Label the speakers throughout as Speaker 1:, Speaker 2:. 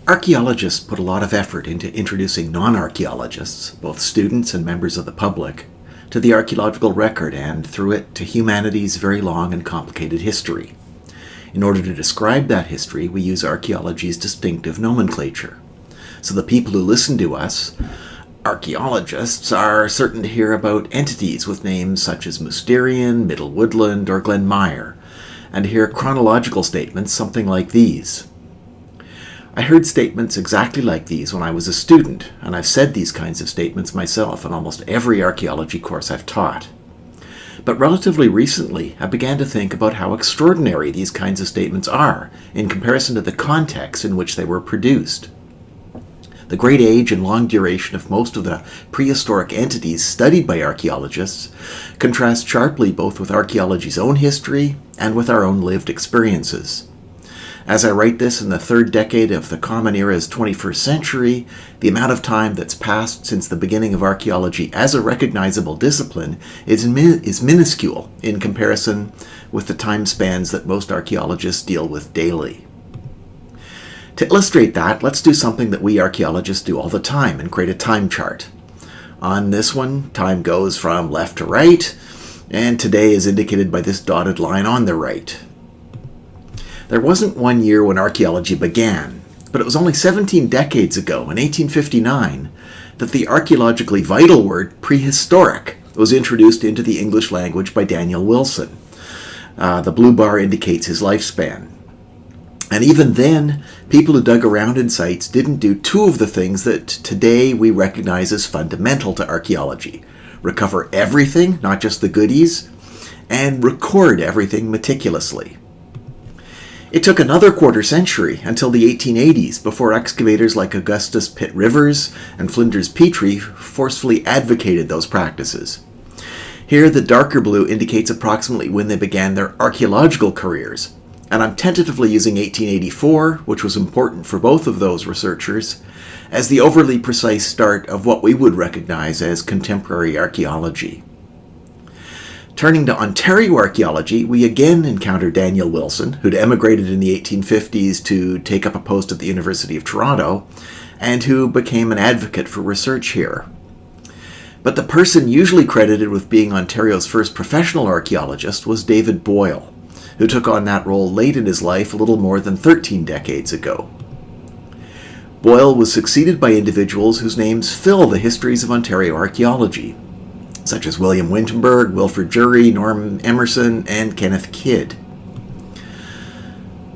Speaker 1: Archaeologists put a lot of effort into introducing non-archaeologists, both students and members of the public, to the archaeological record and, through it, to humanity's very long and complicated history. In order to describe that history, we use archaeology's distinctive nomenclature. So the people who listen to us, archaeologists, are certain to hear about entities with names such as Mousterian, Middle Woodland, or Glenmire, and to hear chronological statements something like these. I heard statements exactly like these when I was a student, and I've said these kinds of statements myself in almost every archaeology course I've taught. But relatively recently, I began to think about how extraordinary these kinds of statements are in comparison to the context in which they were produced. The great age and long duration of most of the prehistoric entities studied by archaeologists contrast sharply both with archaeology's own history and with our own lived experiences. As I write this in the third decade of the Common Era's 21st century, the amount of time that's passed since the beginning of archaeology as a recognizable discipline is minuscule in comparison with the time spans that most archaeologists deal with daily. To illustrate that, let's do something that we archaeologists do all the time and create a time chart. On this one, time goes from left to right, and today is indicated by this dotted line on the right. There wasn't one year when archaeology began, but it was only 17 decades ago, in 1859, that the archaeologically vital word prehistoric was introduced into the English language by Daniel Wilson. The blue bar indicates his lifespan. And even then, people who dug around in sites didn't do two of the things that today we recognize as fundamental to archaeology: recover everything, not just the goodies, and record everything meticulously. It took another quarter century until the 1880s before excavators like Augustus Pitt Rivers and Flinders Petrie forcefully advocated those practices. Here, the darker blue indicates approximately when they began their archaeological careers, and I'm tentatively using 1884, which was important for both of those researchers, as the overly precise start of what we would recognize as contemporary archaeology. Turning to Ontario archaeology, we again encounter Daniel Wilson, who'd emigrated in the 1850s to take up a post at the University of Toronto, and who became an advocate for research here. But the person usually credited with being Ontario's first professional archaeologist was David Boyle, who took on that role late in his life a little more than 13 decades ago. Boyle was succeeded by individuals whose names fill the histories of Ontario archaeology, such as William Winterberg, Wilfrid Jury, Norm Emerson, and Kenneth Kidd.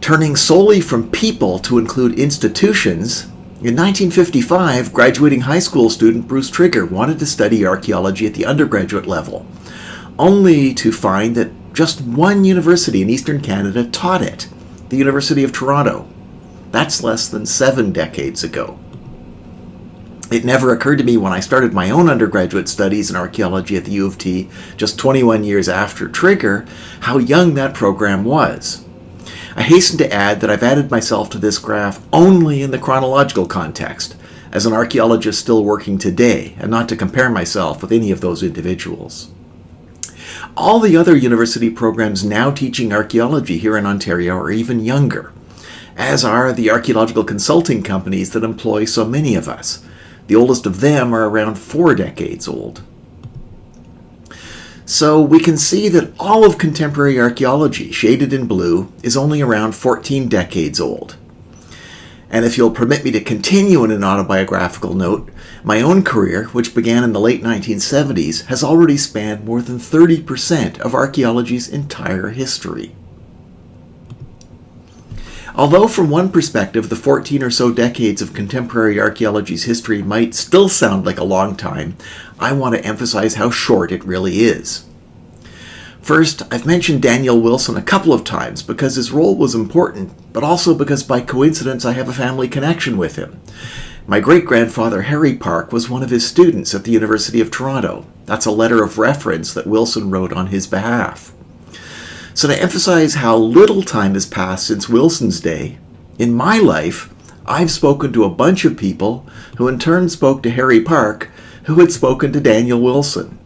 Speaker 1: Turning solely from people to include institutions, in 1955, graduating high school student Bruce Trigger wanted to study archaeology at the undergraduate level, only to find that just one university in Eastern Canada taught it, the University of Toronto. That's less than 7 decades ago. It never occurred to me when I started my own undergraduate studies in archaeology at the U of T just 21 years after Trigger, how young that program was. I hasten to add that I've added myself to this graph only in the chronological context, as an archaeologist still working today, and not to compare myself with any of those individuals. All the other university programs now teaching archaeology here in Ontario are even younger, as are the archaeological consulting companies that employ so many of us. The oldest of them are around 4 decades old. So we can see that all of contemporary archaeology, shaded in blue, is only around 14 decades old. And if you'll permit me to continue in an autobiographical note, my own career, which began in the late 1970s, has already spanned more than 30% of archaeology's entire history. Although from one perspective, the 14 or so decades of contemporary archaeology's history might still sound like a long time, I want to emphasize how short it really is. First, I've mentioned Daniel Wilson a couple of times because his role was important, but also because by coincidence I have a family connection with him. My great-grandfather Harry Park was one of his students at the University of Toronto. That's a letter of reference that Wilson wrote on his behalf. So to emphasize how little time has passed since Wilson's day, in my life, I've spoken to a bunch of people who in turn spoke to Harry Park, who had spoken to Daniel Wilson.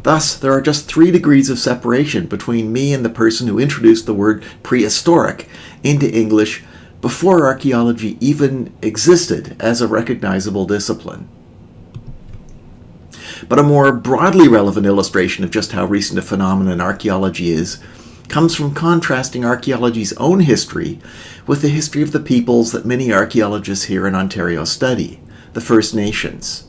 Speaker 1: Thus, there are just 3 degrees of separation between me and the person who introduced the word prehistoric into English before archaeology even existed as a recognizable discipline. But a more broadly relevant illustration of just how recent a phenomenon archaeology is comes from contrasting archaeology's own history with the history of the peoples that many archaeologists here in Ontario study, the First Nations.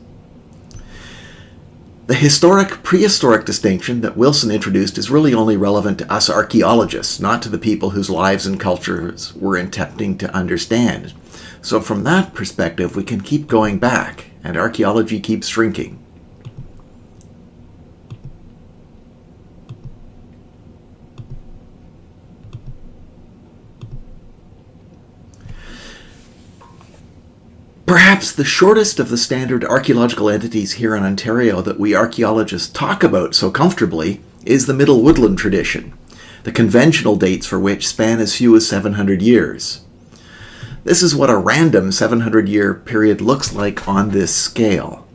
Speaker 1: The historic-prehistoric distinction that Wilson introduced is really only relevant to us archaeologists, not to the people whose lives and cultures we're attempting to understand. So from that perspective, we can keep going back, and archaeology keeps shrinking. Perhaps the shortest of the standard archaeological entities here in Ontario that we archaeologists talk about so comfortably is the Middle Woodland tradition, the conventional dates for which span as few as 700 years. This is what a random 700-year period looks like on this scale.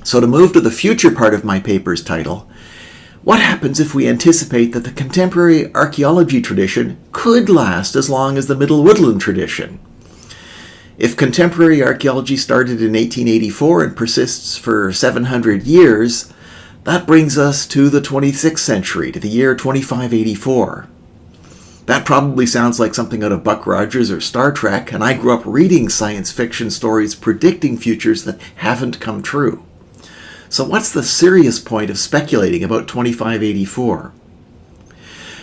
Speaker 1: So to move to the future part of my paper's title, what happens if we anticipate that the contemporary archaeology tradition could last as long as the Middle Woodland tradition? If contemporary archaeology started in 1884 and persists for 700 years, that brings us to the 26th century, to the year 2584. That probably sounds like something out of Buck Rogers or Star Trek, and I grew up reading science fiction stories predicting futures that haven't come true. So what's the serious point of speculating about 2584?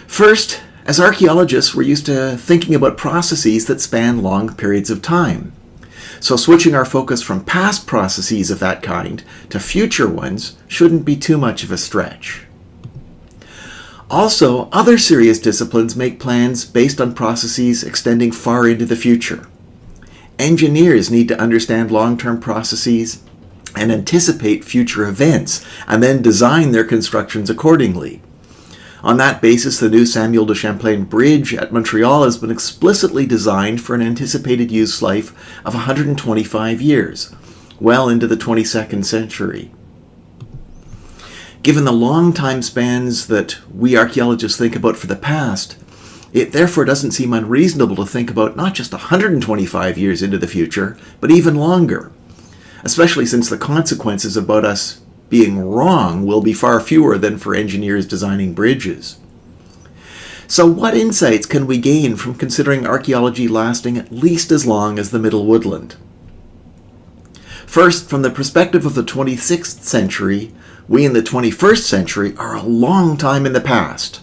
Speaker 1: First, as archaeologists, we're used to thinking about processes that span long periods of time. So switching our focus from past processes of that kind to future ones shouldn't be too much of a stretch. Also, other serious disciplines make plans based on processes extending far into the future. Engineers need to understand long-term processes and anticipate future events, and then design their constructions accordingly. On that basis, the new Samuel de Champlain Bridge at Montreal has been explicitly designed for an anticipated use life of 125 years, well into the 22nd century. Given the long time spans that we archaeologists think about for the past, it therefore doesn't seem unreasonable to think about not just 125 years into the future, but even longer, especially since the consequences about us being wrong will be far fewer than for engineers designing bridges. So what insights can we gain from considering archaeology lasting at least as long as the Middle Woodland? First, from the perspective of the 26th century, we in the 21st century are a long time in the past.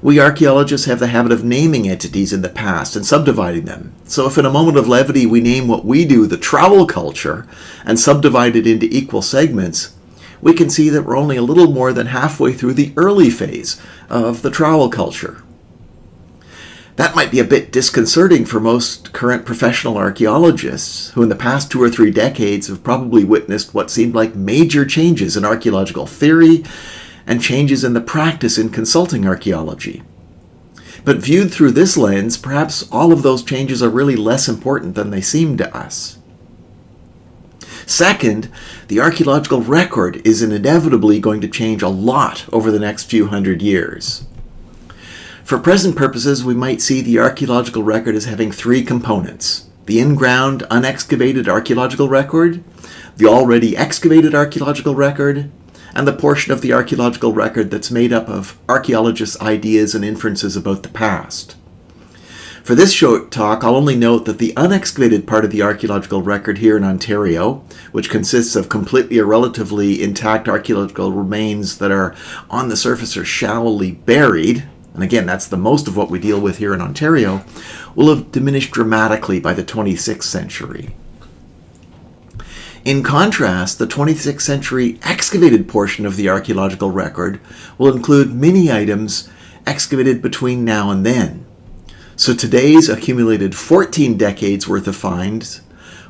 Speaker 1: We archaeologists have the habit of naming entities in the past and subdividing them. So if in a moment of levity we name what we do the trowel culture and subdivide it into equal segments, we can see that we're only a little more than halfway through the early phase of the trowel culture. That might be a bit disconcerting for most current professional archaeologists, who in the past 2 or 3 decades have probably witnessed what seemed like major changes in archaeological theory and changes in the practice in consulting archaeology. But viewed through this lens, perhaps all of those changes are really less important than they seem to us. Second, the archaeological record is inevitably going to change a lot over the next few hundred years. For present purposes, we might see the archaeological record as having 3 components: the in-ground, unexcavated archaeological record, the already excavated archaeological record, and the portion of the archaeological record that's made up of archaeologists' ideas and inferences about the past. For this short talk, I'll only note that the unexcavated part of the archaeological record here in Ontario, which consists of completely or relatively intact archaeological remains that are on the surface or shallowly buried, and again, that's the most of what we deal with here in Ontario, will have diminished dramatically by the 26th century. In contrast, the 26th century excavated portion of the archaeological record will include many items excavated between now and then. So today's accumulated 14 decades worth of finds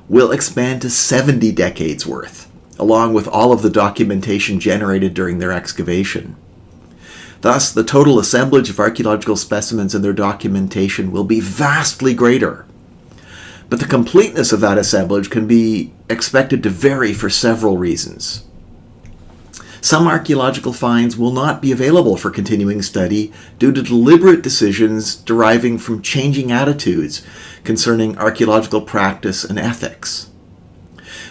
Speaker 1: will expand to 70 decades worth, along with all of the documentation generated during their excavation. Thus, the total assemblage of archaeological specimens and their documentation will be vastly greater. But the completeness of that assemblage can be expected to vary for several reasons. Some archaeological finds will not be available for continuing study due to deliberate decisions deriving from changing attitudes concerning archaeological practice and ethics.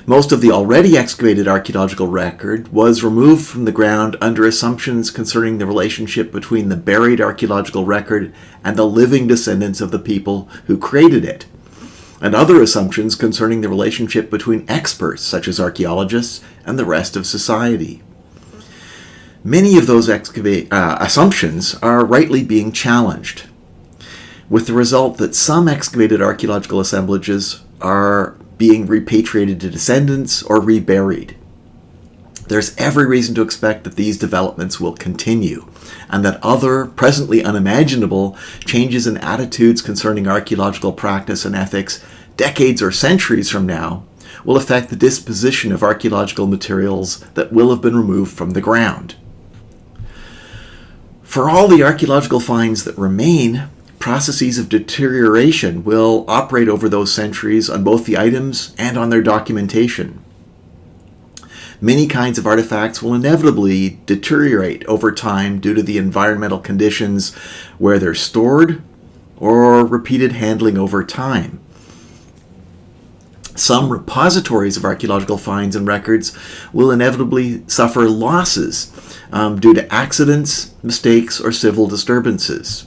Speaker 1: Most of the already excavated archaeological record was removed from the ground under assumptions concerning the relationship between the buried archaeological record and the living descendants of the people who created it, and other assumptions concerning the relationship between experts, such as archaeologists, and the rest of society. Many of those assumptions are rightly being challenged, with the result that some excavated archaeological assemblages are being repatriated to descendants or reburied. There's every reason to expect that these developments will continue, and that other, presently unimaginable, changes in attitudes concerning archaeological practice and ethics decades or centuries from now will affect the disposition of archaeological materials that will have been removed from the ground. For all the archaeological finds that remain, processes of deterioration will operate over those centuries on both the items and on their documentation. Many kinds of artifacts will inevitably deteriorate over time due to the environmental conditions where they're stored or repeated handling over time. Some repositories of archaeological finds and records will inevitably suffer losses due to accidents, mistakes, or civil disturbances.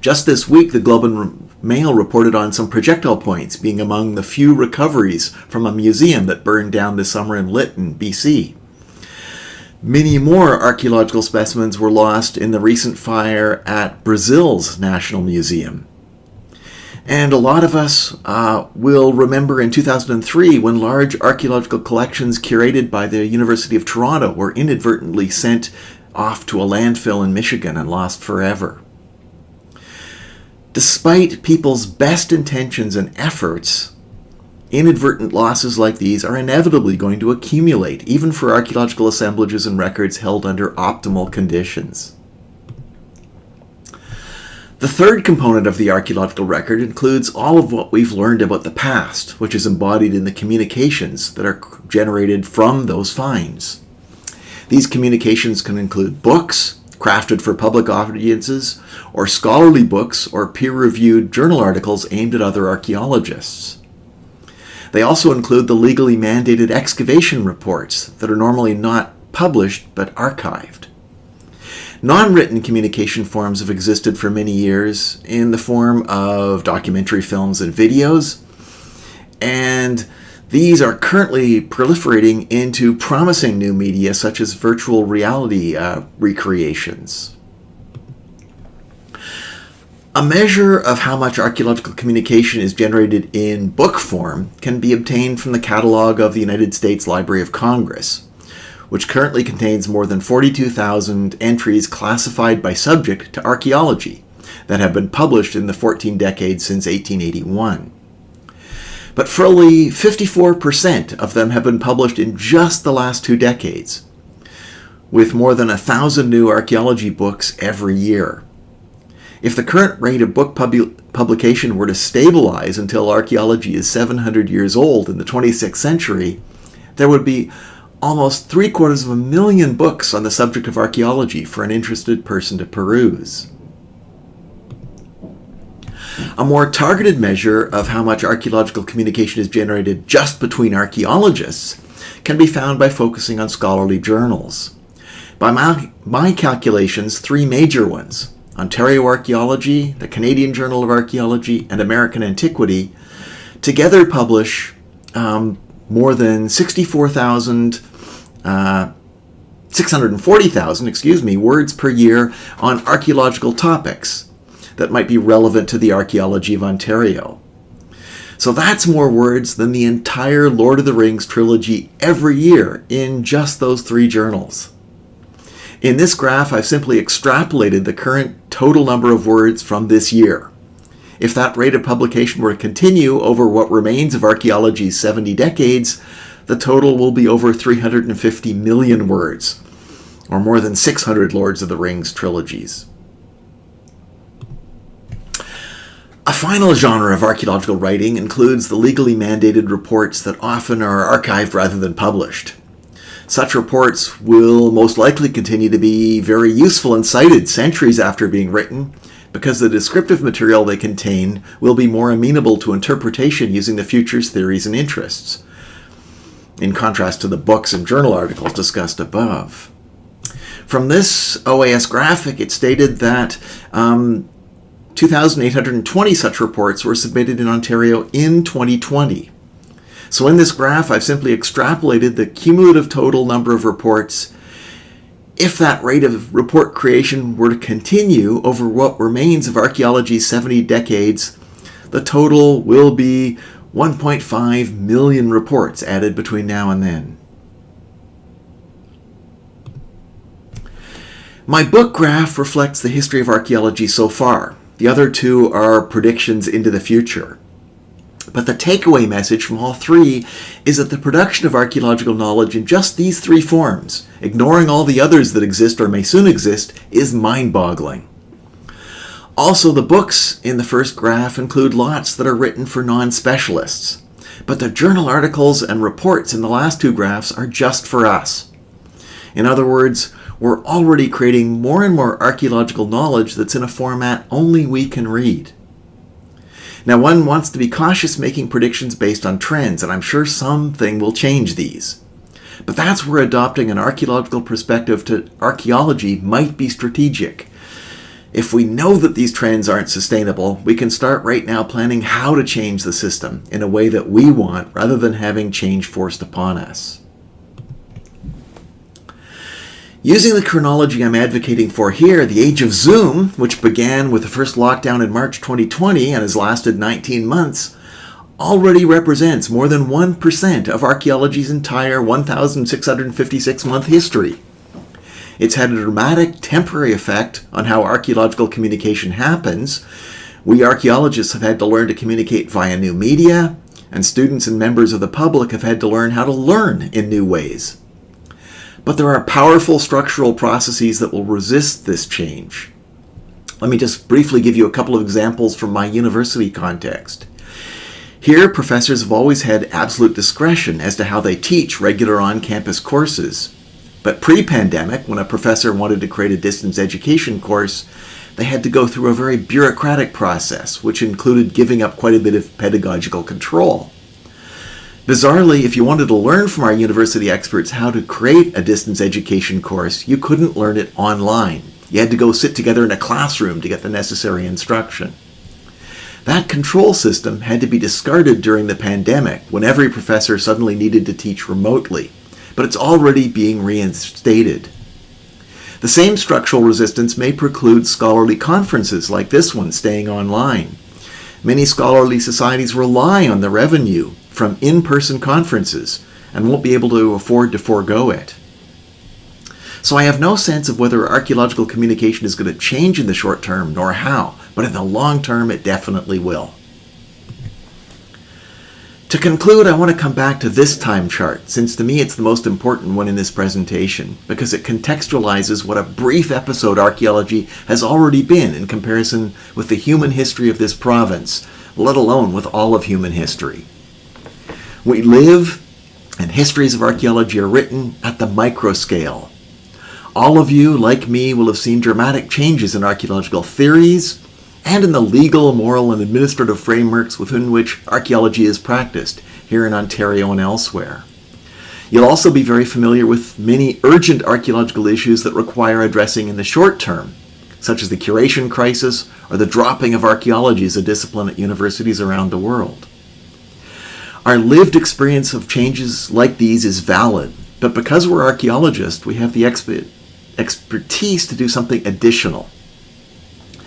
Speaker 1: Just this week, the Globe and Mail reported on some projectile points being among the few recoveries from a museum that burned down this summer in Lytton, BC. Many more archaeological specimens were lost in the recent fire at Brazil's National Museum. And a lot of us will remember in 2003 when large archaeological collections curated by the University of Toronto were inadvertently sent off to a landfill in Michigan and lost forever. Despite people's best intentions and efforts, inadvertent losses like these are inevitably going to accumulate, even for archaeological assemblages and records held under optimal conditions. The third component of the archaeological record includes all of what we've learned about the past, which is embodied in the communications that are generated from those finds. These communications can include books, crafted for public audiences, or scholarly books or peer-reviewed journal articles aimed at other archaeologists. They also include the legally mandated excavation reports that are normally not published but archived. Non-written communication forms have existed for many years in the form of documentary films and videos, and these are currently proliferating into promising new media such as virtual reality recreations. A measure of how much archaeological communication is generated in book form can be obtained from the catalog of the United States Library of Congress, which currently contains more than 42,000 entries classified by subject to archaeology that have been published in the 14 decades since 1881. But fully 54% of them have been published in just the last 2 decades, with more than 1,000 new archaeology books every year. If the current rate of book publication were to stabilize until archaeology is 700 years old in the 26th century, there would be almost 750,000 books on the subject of archaeology for an interested person to peruse. A more targeted measure of how much archaeological communication is generated just between archaeologists can be found by focusing on scholarly journals. By my calculations, 3 major ones, Ontario Archaeology, the Canadian Journal of Archaeology, and American Antiquity, together publish more than 640,000 words per year on archaeological topics that might be relevant to the archaeology of Ontario. So that's more words than the entire Lord of the Rings trilogy every year in just those 3 journals. In this graph, I've simply extrapolated the current total number of words from this year. If that rate of publication were to continue over what remains of archaeology's 70 decades, the total will be over 350 million words, or more than 600 Lords of the Rings trilogies. A final genre of archaeological writing includes the legally mandated reports that often are archived rather than published. Such reports will most likely continue to be very useful and cited centuries after being written, because the descriptive material they contain will be more amenable to interpretation using the future's theories and interests, in contrast to the books and journal articles discussed above. From this OAS graphic, it stated that 2,820 such reports were submitted in Ontario in 2020. So in this graph, I've simply extrapolated the cumulative total number of reports. If that rate of report creation were to continue over what remains of archaeology's 70 decades, the total will be 1.5 million reports added between now and then. My book graph reflects the history of archaeology so far. The other two are predictions into the future. But the takeaway message from all three is that the production of archaeological knowledge in just these three forms, ignoring all the others that exist or may soon exist, is mind-boggling. Also, the books in the first graph include lots that are written for non-specialists, but the journal articles and reports in the last two graphs are just for us. In other words, we're already creating more and more archaeological knowledge that's in a format only we can read. Now, one wants to be cautious making predictions based on trends, and I'm sure something will change these. But that's where adopting an archaeological perspective to archaeology might be strategic. If we know that these trends aren't sustainable, we can start right now planning how to change the system in a way that we want, rather than having change forced upon us. Using the chronology I'm advocating for here, the age of Zoom, which began with the first lockdown in March 2020 and has lasted 19 months, already represents more than 1% of archaeology's entire 1,656-month history. It's had a dramatic temporary effect on how archaeological communication happens. We archaeologists have had to learn to communicate via new media, and students and members of the public have had to learn how to learn in new ways. But there are powerful structural processes that will resist this change. Let me just briefly give you a couple of examples from my university context. Here, professors have always had absolute discretion as to how they teach regular on-campus courses. But pre-pandemic, when a professor wanted to create a distance education course, they had to go through a very bureaucratic process, which included giving up quite a bit of pedagogical control. Bizarrely, if you wanted to learn from our university experts how to create a distance education course, you couldn't learn it online. You had to go sit together in a classroom to get the necessary instruction. That control system had to be discarded during the pandemic, when every professor suddenly needed to teach remotely, but it's already being reinstated. The same structural resistance may preclude scholarly conferences like this one staying online. Many scholarly societies rely on the revenue from in-person conferences and won't be able to afford to forego it. So I have no sense of whether archaeological communication is going to change in the short term, nor how, but in the long term it definitely will. To conclude, I want to come back to this time chart, since to me it's the most important one in this presentation, because it contextualizes what a brief episode archaeology has already been in comparison with the human history of this province, let alone with all of human history. We live, and histories of archaeology are written at the micro scale. All of you, like me, will have seen dramatic changes in archaeological theories and in the legal, moral, and administrative frameworks within which archaeology is practiced here in Ontario and elsewhere. You'll also be very familiar with many urgent archaeological issues that require addressing in the short term, such as the curation crisis or the dropping of archaeology as a discipline at universities around the world. Our lived experience of changes like these is valid, but because we're archaeologists, we have the expertise to do something additional.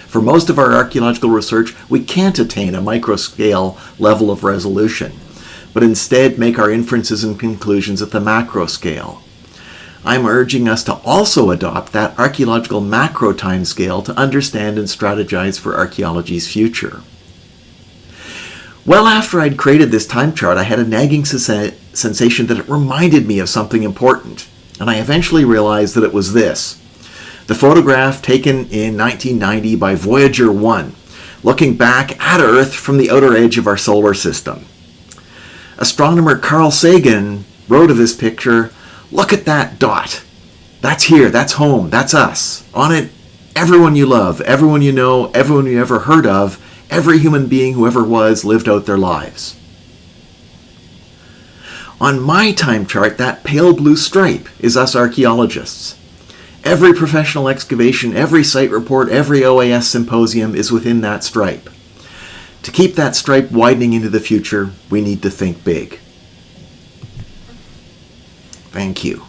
Speaker 1: For most of our archaeological research, we can't attain a micro-scale level of resolution, but instead make our inferences and conclusions at the macro scale. I'm urging us to also adopt that archaeological macro time scale to understand and strategize for archaeology's future. Well, after I'd created this time chart, I had a nagging sensation that it reminded me of something important, and I eventually realized that it was this. The photograph taken in 1990 by Voyager 1, looking back at Earth from the outer edge of our solar system. Astronomer Carl Sagan wrote of this picture, Look at that dot. That's here, that's home, that's us. On it, everyone you love, everyone you know, everyone you ever heard of, every human being who ever was lived out their lives. On my time chart, that pale blue stripe is us archaeologists. Every professional excavation, every site report, every OAS symposium is within that stripe. To keep that stripe widening into the future, we need to think big. Thank you.